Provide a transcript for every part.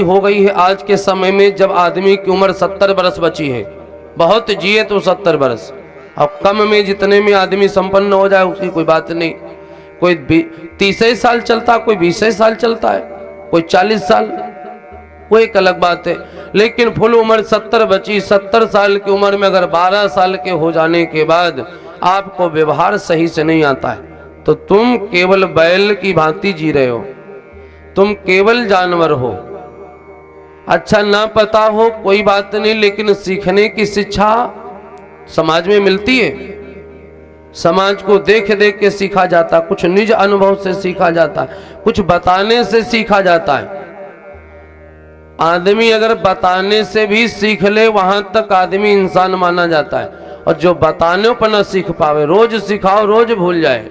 हो गई है आज के समय में, जब आदमी की उम्र 70 बरस बची है। बहुत जिए तो 70 बरस, अब कम में जितने में आदमी संपन्न हो जाए उसकी कोई बात नहीं। कोई 30 साल चलता है, कोई 20 साल चलता है, कोई 40 साल, वो एक अलग बात है। लेकिन फुल उम्र 70 बची। 70 साल की उम्र में अगर 12 साल के हो जाने के बाद आपको व्यवहार सही से नहीं आता है तो तुम केवल बैल की भांति जी रहे हो, तुम केवल जानवर हो। अच्छा ना पता हो कोई बात नहीं, लेकिन सीखने की शिक्षा समाज में मिलती है। समाज को देख देख के सीखा जाता, कुछ निज अनुभव से सीखा जाता, कुछ बताने से सीखा जाता है। आदमी अगर बताने से भी सीख ले वहां तक आदमी इंसान माना जाता है, और जो बताने पर न सीख पावे, रोज सिखाओ रोज भूल जाए,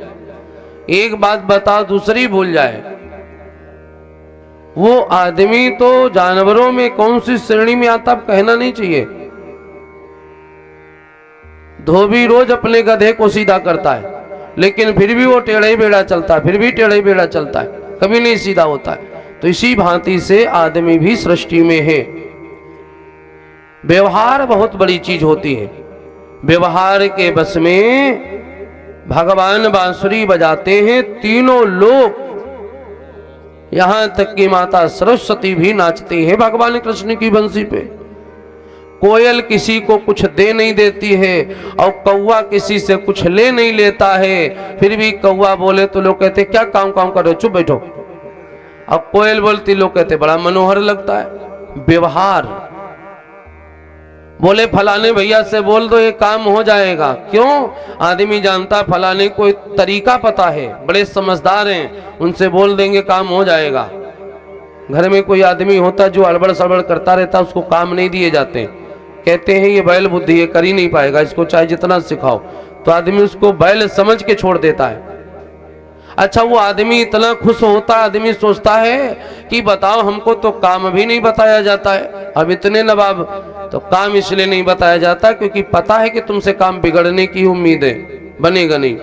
एक बात बताओ दूसरी भूल जाए, वो आदमी तो जानवरों में कौन सी श्रेणी में आता कहना नहीं चाहिए। धोबी रोज अपने गधे को सीधा करता है, लेकिन फिर भी वो टेढ़ा ही बेड़ा चलता है, फिर भी टेढ़ा ही बेड़ा चलता है, कभी नहीं सीधा होता है। तो इसी भांति से आदमी भी सृष्टि में है। व्यवहार बहुत बड़ी चीज होती है। व्यवहार के बस में भगवान बांसुरी बजाते हैं, तीनों लोग, यहां तक कि माता सरस्वती भी नाचती है भगवान कृष्ण की बंसी पे। कोयल किसी को कुछ दे नहीं देती है और कौवा किसी से कुछ ले नहीं लेता है, फिर भी कौवा बोले तो लोग कहते क्या काम काम कर रहे हो, चुप बैठो। अब कोयल बोलती, लोग कहते बड़ा मनोहर लगता है। व्यवहार, बोले फलाने भैया से बोल दो ये काम हो जाएगा। क्यों? आदमी जानता फलाने को तरीका पता है, बड़े समझदार हैं, उनसे बोल देंगे काम हो जाएगा। घर में कोई आदमी होता जो अड़बड़ सड़बड़ करता रहता, उसको काम नहीं दिए जाते, कहते हैं ये बैल बुद्धि है, कर ही नहीं पाएगा, इसको चाहे जितना सिखाओ। तो आदमी उसको बैल समझ के छोड़ देता है। अच्छा वो आदमी इतना खुश होता, आदमी सोचता है कि बताओ हमको तो काम भी नहीं बताया जाता है, अब इतने नवाब। तो काम इसलिए नहीं बताया जाता क्योंकि पता है कि तुमसे काम बिगड़ने की उम्मीद है, बनेगा नहीं।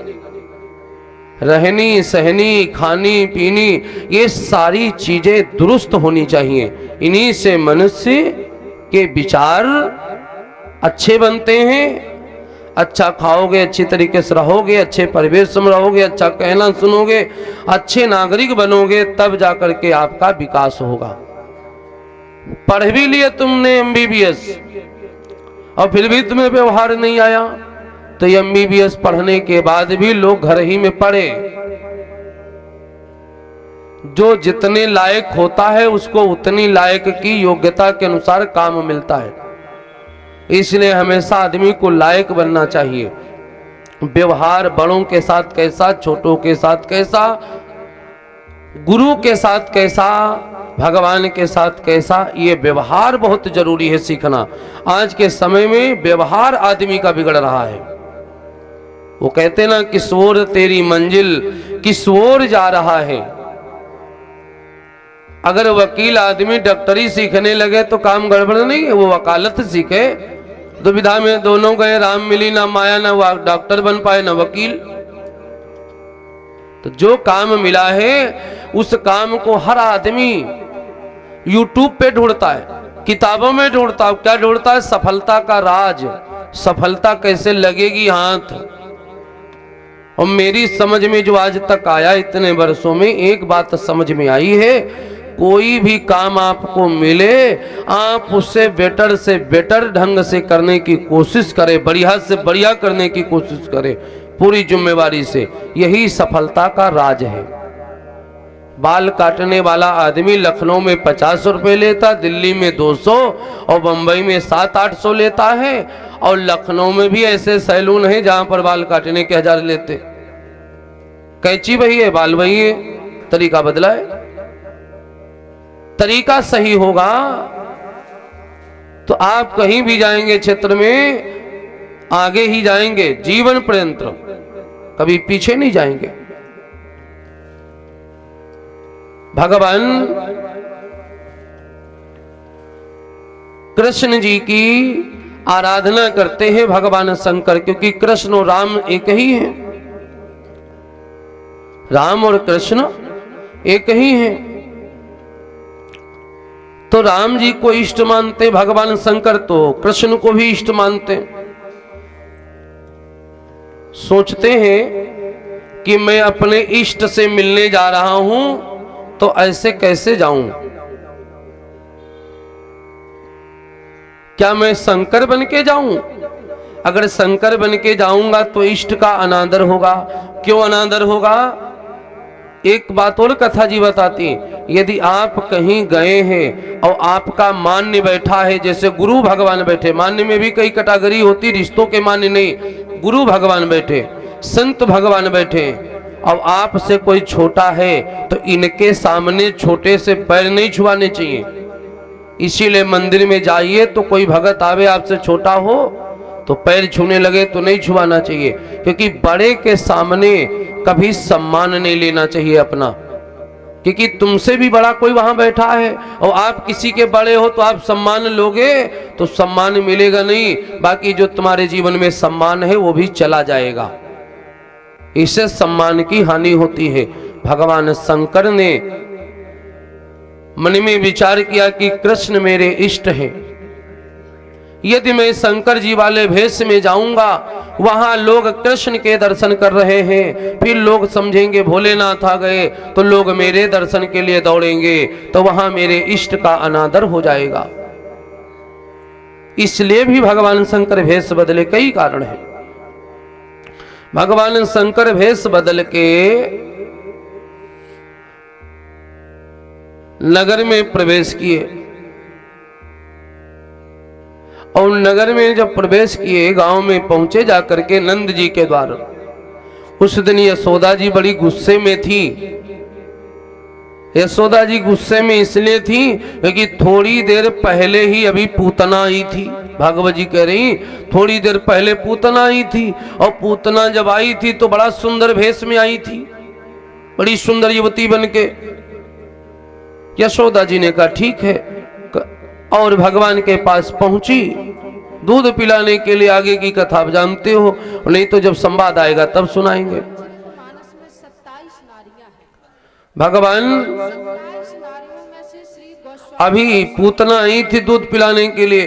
रहनी सहनी खानी पीनी ये सारी चीजें दुरुस्त होनी चाहिए, इन्हीं से मनुष्य के विचार अच्छे बनते हैं। अच्छा खाओगे, अच्छी तरीके से रहोगे, अच्छे परिवेश में रहोगे, अच्छा कहना सुनोगे, अच्छे नागरिक बनोगे, तब जाकर के आपका विकास होगा। पढ़ भी लिए तुमने MBBS और फिर भी तुम्हें व्यवहार नहीं आया, तो MBBS पढ़ने के बाद भी लोग घर ही में पढ़े। जो जितने लायक होता है उसको उतनी लायक की योग्यता के अनुसार काम मिलता है। इसलिए हमेशा आदमी को लायक बनना चाहिए। व्यवहार बड़ों के साथ कैसा, छोटों के साथ कैसा, गुरु के साथ कैसा, भगवान के साथ कैसा, ये व्यवहार बहुत जरूरी है सीखना। आज के समय में व्यवहार आदमी का बिगड़ रहा है। वो कहते ना किस ओर तेरी मंजिल, किस ओर जा रहा है। अगर वकील आदमी डॉक्टरी सीखने लगे तो काम गड़बड़ नहीं है, वो वकालत सीखे। दुविधा में दोनों गए, राम मिली ना माया, ना वो डॉक्टर बन पाए ना वकील। तो जो काम मिला है उस काम को हर आदमी YouTube पे ढूंढता है, किताबों में ढूंढता है। क्या ढूंढता है? सफलता का राज, सफलता कैसे लगेगी हाथ। और मेरी समझ में जो आज तक आया इतने वर्षों में, एक बात समझ में आई है, कोई भी काम आपको मिले आप उससे बेटर से बेटर ढंग से करने की कोशिश करें, बढ़िया से बढ़िया करने की कोशिश करें, पूरी जिम्मेवारी से। यही सफलता का राज है। बाल काटने वाला आदमी लखनऊ में 50 रुपए लेता, दिल्ली में 200 और बंबई में 700-800 लेता है। और लखनऊ में भी ऐसे सैलून है जहां पर बाल काटने के 1000 लेते। कैंची वही है, बाल वही है, तरीका बदला है। तरीका सही होगा तो आप कहीं भी जाएंगे क्षेत्र में आगे ही जाएंगे, जीवन पर्यंत कभी पीछे नहीं जाएंगे। भगवान कृष्ण जी की आराधना करते हैं भगवान शंकर, क्योंकि कृष्ण और राम एक ही हैं। राम और कृष्ण एक ही हैं। तो राम जी को इष्ट मानते भगवान शंकर, तो कृष्ण को भी इष्ट मानते। सोचते हैं कि मैं अपने इष्ट से मिलने जा रहा हूं, तो ऐसे कैसे जाऊं? क्या मैं शंकर बन के जाऊं? अगर शंकर बन के जाऊंगा तो इष्ट का अनादर होगा। क्यों अनादर होगा? एक बात और कथा जी बताती, यदि आप कहीं गए हैं और आपका मान्य बैठा है, जैसे गुरु भगवान बैठे, मान्य में भी कई कैटेगरी होती, रिश्तों के मान्य नहीं, गुरु भगवान बैठे, संत भगवान बैठे, और आपसे कोई छोटा है तो इनके सामने छोटे से पैर नहीं छुआने चाहिए। इसीलिए मंदिर में जाइए तो कोई भगत आवे आपसे छोटा हो तो पैर छूने लगे तो नहीं छुआना चाहिए, क्योंकि बड़े के सामने कभी सम्मान नहीं लेना चाहिए अपना, क्योंकि तुमसे भी बड़ा कोई वहां बैठा है और आप किसी के बड़े हो तो आप सम्मान लोगे तो सम्मान मिलेगा नहीं, बाकी जो तुम्हारे जीवन में सम्मान है वो भी चला जाएगा। इससे सम्मान की हानि होती है। भगवान शंकर ने मन में विचार किया कि कृष्ण मेरे इष्ट हैं, यदि मैं शंकर जी वाले भेष में जाऊंगा, वहां लोग कृष्ण के दर्शन कर रहे हैं, फिर लोग समझेंगे भोलेनाथ आ गए, तो लोग मेरे दर्शन के लिए दौड़ेंगे, तो वहां मेरे इष्ट का अनादर हो जाएगा। इसलिए भी भगवान शंकर भेष बदले। कई कारण है। भगवान शंकर भेष बदल के नगर में प्रवेश किए, और नगर में जब प्रवेश किए, गांव में पहुंचे जाकर के नंद जी के द्वार। उस दिन यशोदा जी बड़ी गुस्से में थी। यशोदा जी गुस्से में इसलिए थी क्योंकि थोड़ी देर पहले ही अभी पूतना आई थी। भागवत जी कह रही थोड़ी देर पहले पूतना आई थी, और पूतना जब आई थी तो बड़ा सुंदर भेष में आई थी, बड़ी सुंदर युवती बन के। यशोदा जी ने कहा ठीक है, और भगवान के पास पहुंची दूध पिलाने के लिए। आगे की कथा आप जानते हो, नहीं तो जब संवाद आएगा तब सुनाएंगे। भगवान अभी पूतना आई थी दूध पिलाने के लिए,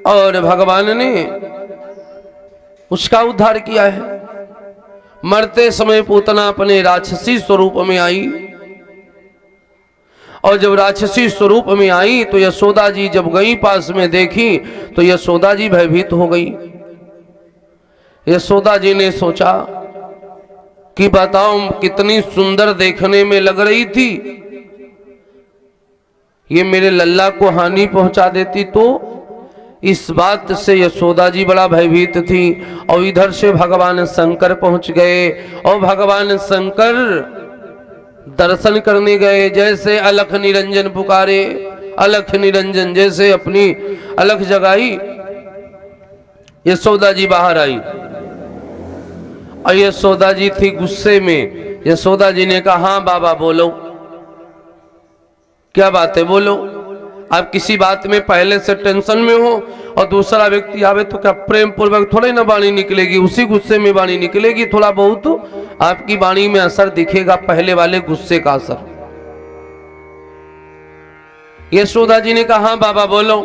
और भगवान ने उसका उद्धार किया है। मरते समय पूतना अपने राक्षसी स्वरूप में आई, और जब राक्षसी स्वरूप में आई तो यशोदा जी जब गई पास में देखी तो यशोदा जी भयभीत हो गई। यशोदा जी ने सोचा कि बताओ कितनी सुंदर देखने में लग रही थी, ये मेरे लल्ला को हानि पहुंचा देती तो। इस बात से यशोदा जी बड़ा भयभीत थी। और इधर से भगवान शंकर पहुंच गए, और भगवान शंकर दर्शन करने गए। जैसे अलख निरंजन पुकारे, अलख निरंजन, जैसे अपनी अलख जगाई, यशोदा जी बाहर आई, और यशोदा जी थी गुस्से में। यशोदा जी ने कहा हाँ बाबा बोलो, क्या बात है बोलो। आप किसी बात में पहले से टेंशन में हो और दूसरा व्यक्ति आवे तो क्या प्रेम पूर्वक थोड़े ना वाणी निकलेगी, उसी गुस्से में वाणी निकलेगी। थोड़ा बहुत आपकी वाणी में असर दिखेगा, पहले वाले गुस्से का असर। यशोदा जी ने कहा हाँ बाबा बोलो,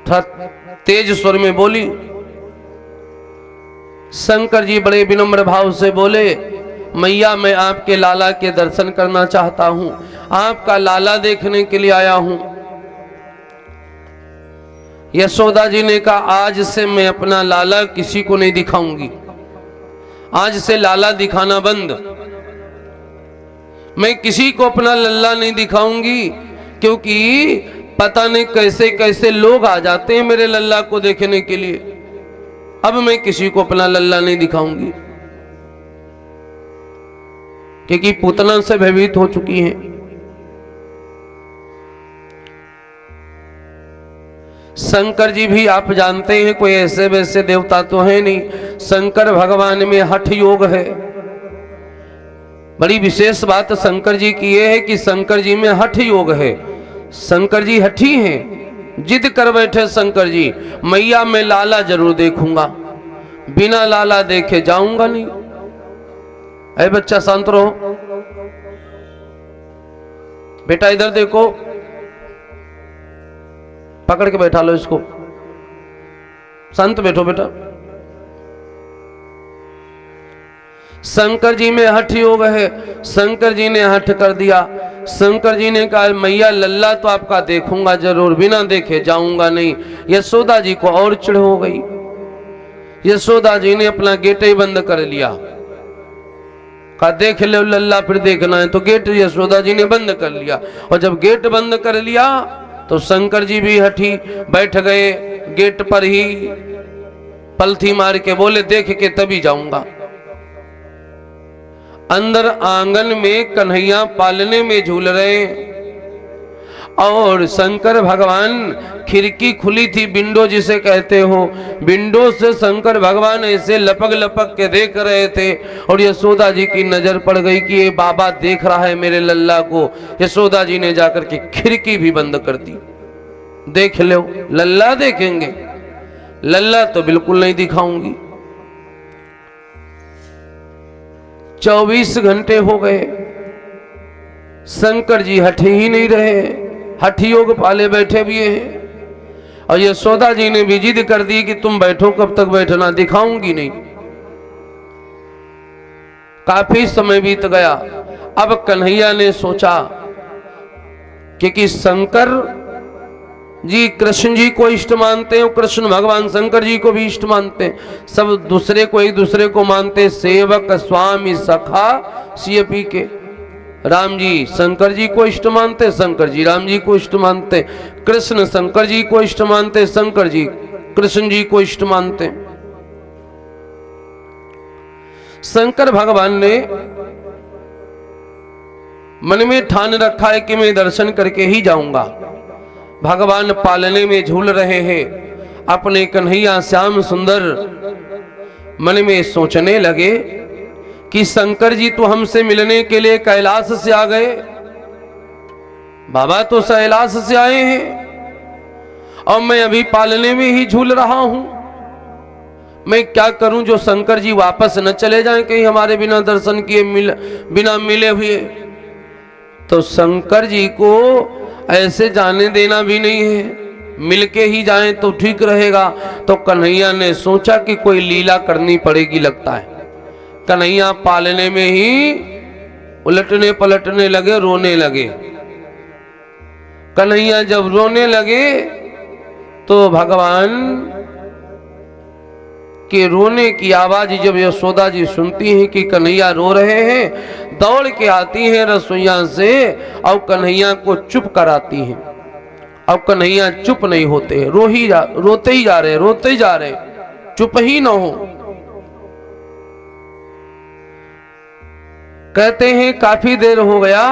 थोड़ा तेज स्वर में बोली। शंकर जी बड़े विनम्र भाव से बोले मैया मैं आपके लाला के दर्शन करना चाहता हूं, आपका लाला देखने के लिए आया हूं। यशोदा जी ने कहा आज से मैं अपना लाला किसी को नहीं दिखाऊंगी, आज से लाला दिखाना बंद। मैं किसी को अपना लल्ला नहीं दिखाऊंगी, क्योंकि पता नहीं कैसे कैसे लोग आ जाते हैं मेरे लल्ला को देखने के लिए। अब मैं किसी को अपना लल्ला नहीं दिखाऊंगी, क्योंकि पूतना से भयभीत हो चुकी हैं। शंकर जी भी आप जानते हैं कोई ऐसे वैसे देवता तो है नहीं। शंकर भगवान में हठ योग है। बड़ी विशेष बात शंकर जी की यह है कि शंकर जी में हठ योग है। शंकर जी हठी हैं, जिद कर बैठे शंकर जी, मैया मैं लाला जरूर देखूंगा, बिना लाला देखे जाऊंगा नहीं। अरे बच्चा शांत रहो, बेटा इधर देखो, पकड़ के बैठा लो इसको, संत बैठो बेटा। शंकर जी में हठ योग है, शंकर जी ने हठ कर दिया। शंकर जी ने कहा मैया लल्ला तो आपका देखूंगा जरूर, बिना देखे जाऊंगा नहीं। यशोदा जी को और चिढ़ हो गई। यशोदा जी ने अपना गेट ही बंद कर लिया, कहा देख लो लल्ला फिर देखना है, तो गेट यशोदा जी ने बंद कर लिया। और जब गेट बंद कर लिया तो शंकर जी भी हठी बैठ गए गेट पर ही, पलथी मार के बोले देख के तभी जाऊंगा। अंदर आंगन में कन्हैया पालने में झूल रहे और शंकर भगवान, खिड़की खुली थी, विंडो जिसे कहते हो, विंडो से शंकर भगवान ऐसे लपक लपक के देख रहे थे। और यशोदा जी की नजर पड़ गई कि ये बाबा देख रहा है मेरे लल्ला को। यशोदा जी ने जाकर के खिड़की भी बंद कर दी। देख लो लल्ला देखेंगे, लल्ला तो बिल्कुल नहीं दिखाऊंगी। 24 घंटे हो गए, शंकर जी हटे ही नहीं रहे, हठ योग पाले बैठे भी हैं। और यशोदा जी ने भी जिद कर दी कि तुम बैठो, कब तक बैठना, दिखाऊंगी नहीं। काफी समय बीत गया। अब कन्हैया ने सोचा कि शंकर जी कृष्ण जी को इष्ट मानते हैं, कृष्ण भगवान शंकर जी को भी इष्ट मानते हैं, सब दूसरे को एक दूसरे को मानते, सेवक स्वामी सखा सियपी के। राम जी शंकर जी को इष्ट मानते, शंकर जी राम जी को इष्ट मानते, कृष्ण शंकर जी को इष्ट मानते, शंकर जी कृष्ण जी को इष्ट मानते। शंकर भगवान ने मन में ठान रखा है कि मैं दर्शन करके ही जाऊंगा। भगवान पालने में झूल रहे हैं, अपने कन्हैया श्याम सुंदर। मन में सोचने लगे कि शंकर जी तो हमसे मिलने के लिए कैलाश से आ गए, बाबा तो कैलाश से आए हैं और मैं अभी पालने में ही झूल रहा हूं। मैं क्या करूं जो शंकर जी वापस न चले जाएं कहीं हमारे बिना दर्शन किए, बिना मिले हुए। तो शंकर जी को ऐसे जाने देना भी नहीं है, मिलके ही जाएं तो ठीक रहेगा। तो कन्हैया ने सोचा कि कोई लीला करनी पड़ेगी लगता है। कन्हैया पालने में ही उलटने पलटने लगे, रोने लगे। कन्हैया जब रोने लगे तो भगवान के रोने की आवाज जब यशोदा जी सुनती हैं कि कन्हैया रो रहे हैं, दौड़ के आती हैं रसोईया से और कन्हैया को चुप कराती हैं। अब कन्हैया चुप नहीं होते, रोते ही जा रहे, रोते ही जा रहे, चुप ही ना हो। कहते हैं काफी देर हो गया,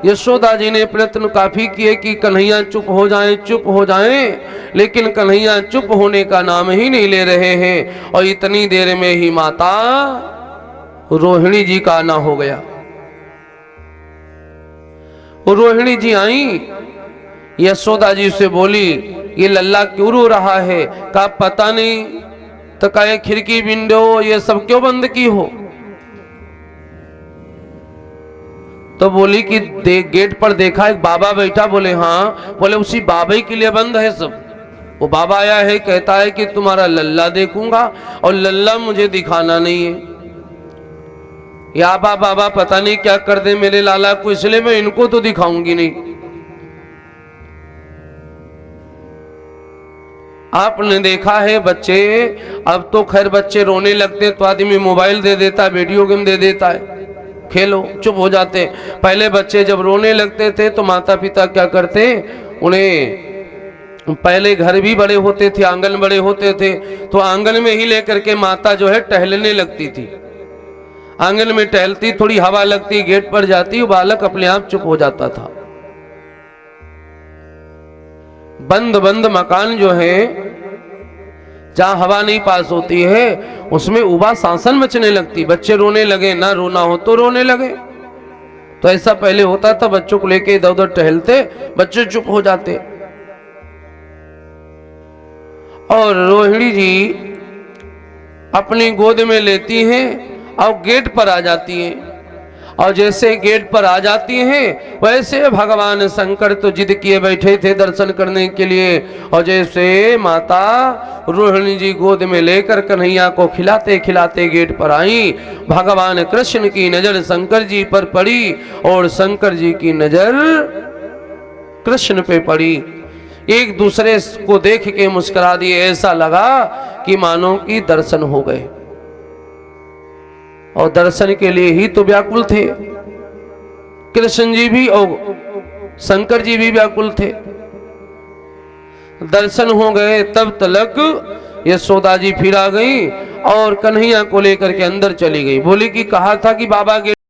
यशोदा जी ने प्रयत्न काफी किए कि कन्हैया चुप हो जाएं, चुप हो जाएं, लेकिन कन्हैया चुप होने का नाम ही नहीं ले रहे हैं। और इतनी देर में ही माता रोहिणी जी का आना हो गया। रोहिणी जी आई, यशोदा जी से बोली ये लल्ला क्यों रो रहा है? कहा पता नहीं। तो कहे खिड़की विंडो ये सब क्यों बंद की हो? तो बोली कि गेट पर देखा एक बाबा बैठा। बोले हाँ। बोले उसी बाबा के लिए बंद है सब। वो बाबा आया है, कहता है कि तुम्हारा लल्ला देखूंगा और लल्ला मुझे दिखाना नहीं है। या बाबा पता नहीं क्या कर दे मेरे लाला को, इसलिए मैं इनको तो दिखाऊंगी नहीं। आपने देखा है बच्चे, अब तो खैर बच्चे रोने लगते तो आदमी मोबाइल दे देता है, वीडियो गेम दे देता है, खेलो, चुप हो जाते। पहले बच्चे जब रोने लगते थे तो माता पिता क्या करते, उन्हें पहले घर भी बड़े होते थे, आंगन बड़े होते थे, तो आंगन में ही लेकर के माता जो है टहलने लगती थी। आंगन में टहलती, थोड़ी हवा लगती, गेट पर जाती, बालक अपने आप चुप हो जाता था। बंद बंद मकान जो है, जहां हवा नहीं पास होती है, उसमें उबा सांसन मचने लगती। बच्चे रोने लगे, ना रोना हो तो रोने लगे। तो ऐसा पहले होता था, बच्चों को लेके इधर उधर टहलते, बच्चे चुप हो जाते। और रोहिणी जी अपनी गोद में लेती हैं और गेट पर आ जाती हैं और जैसे गेट पर आ जाती हैं वैसे भगवान शंकर तो जिद किए बैठे थे दर्शन करने के लिए, और जैसे माता रोहिणी जी गोद में लेकर कन्हैया को खिलाते खिलाते गेट पर आई, भगवान कृष्ण की नजर शंकर जी पर पड़ी और शंकर जी की नजर कृष्ण पे पड़ी। एक दूसरे को देख के मुस्कुरा दिए, ऐसा लगा कि मानो कि दर्शन हो गए, और दर्शन के लिए ही तो व्याकुल थे कृष्ण जी भी और शंकर जी भी व्याकुल थे। दर्शन हो गए तब तलक यशोदा जी फिर आ गई और कन्हैया को लेकर के अंदर चली गई। बोली कि कहा था कि बाबा के